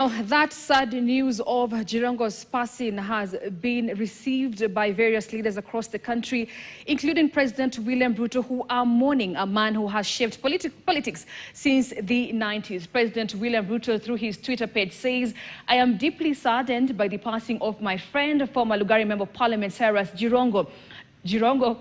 That sad news of Jirongo's passing has been received by various leaders across the country, including President William Ruto, who are mourning a man who has shaped politics since the 90s. President William Ruto, through his Twitter page, says, "I am deeply saddened by the passing of my friend, former Lugari Member of Parliament, Cyrus Jirongo. Jirongo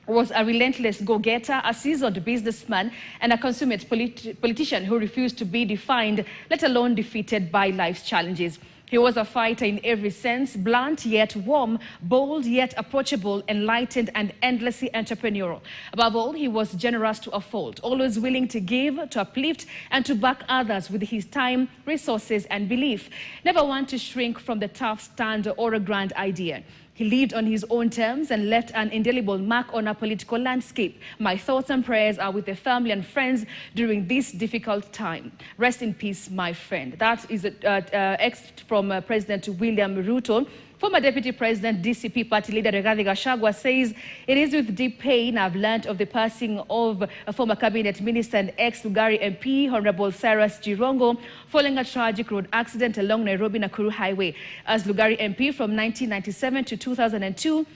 was a relentless go-getter, a seasoned businessman, and a consummate politician who refused to be defined, let alone defeated by life's challenges. He was a fighter in every sense, blunt yet warm, bold yet approachable, enlightened and endlessly entrepreneurial. Above all, he was generous to a fault, always willing to give, to uplift, and to back others with his time, resources, and belief. Never one to shrink from the tough stand or a grand idea. He lived on his own terms and left an indelible mark on our political landscape. My thoughts and prayers are with the family and friends during this difficult time. Rest in peace, my friend." That is an excerpt from President William Ruto. Former Deputy President, DCP Party leader Rigathi Gachagua says, "It is with deep pain I've learned of the passing of a former cabinet minister and ex-Lugari MP, Honorable Cyrus Jirongo, following a tragic road accident along Nairobi-Nakuru Highway. As Lugari MP from 1997 to 2002,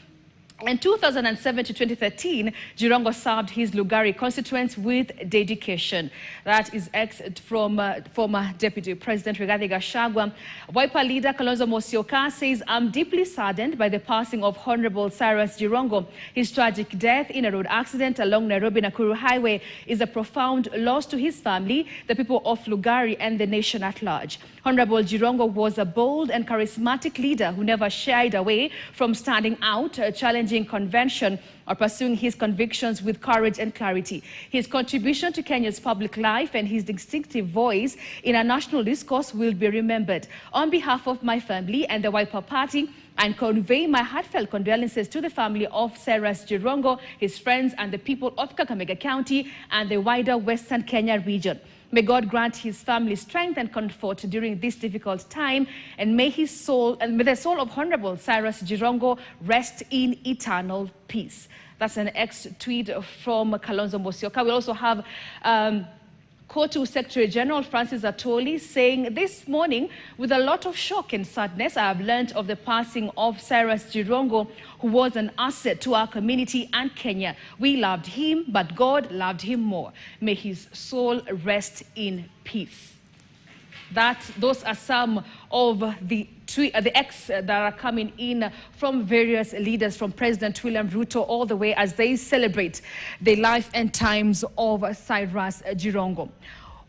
in 2007 to 2013, Jirongo served his Lugari constituents with dedication." That is excerpt from former Deputy President Rigathi Gachagua. Wiper leader Kalonzo Musyoka says, "I'm deeply saddened by the passing of Honorable Cyrus Jirongo. His tragic death in a road accident along Nairobi-Nakuru Highway is a profound loss to his family, the people of Lugari, and the nation at large. Honorable Jirongo was a bold and charismatic leader who never shied away from standing out, challenging convention, or pursuing his convictions with courage and clarity. His contribution to Kenya's public life and his distinctive voice in a national discourse will be remembered. On behalf of my family and the Wiper Party, I convey my heartfelt condolences to the family of Cyrus Jirongo, his friends, and the people of Kakamega County and the wider Western Kenya region. May God grant his family strength and comfort during this difficult time, and may the soul of Honorable Cyrus Jirongo rest in eternal peace." That's an ex-tweet from Kalonzo Musyoka. We also have COTU Secretary General Francis Atwoli saying, "This morning, with a lot of shock and sadness, I have learned of the passing of Cyrus Jirongo, who was an asset to our community and Kenya. We loved him, but God loved him more. May his soul rest in peace." Those are some of the X that are coming in from various leaders, from President William Ruto all the way as they celebrate the life and times of Cyrus Jirongo.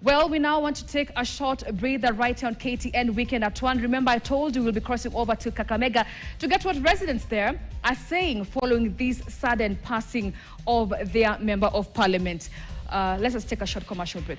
Well, we now want to take a short breather right here on KTN Weekend at 1. Remember, I told you we'll be crossing over to Kakamega to get what residents there are saying following this sudden passing of their Member of Parliament. Let us take a short commercial break.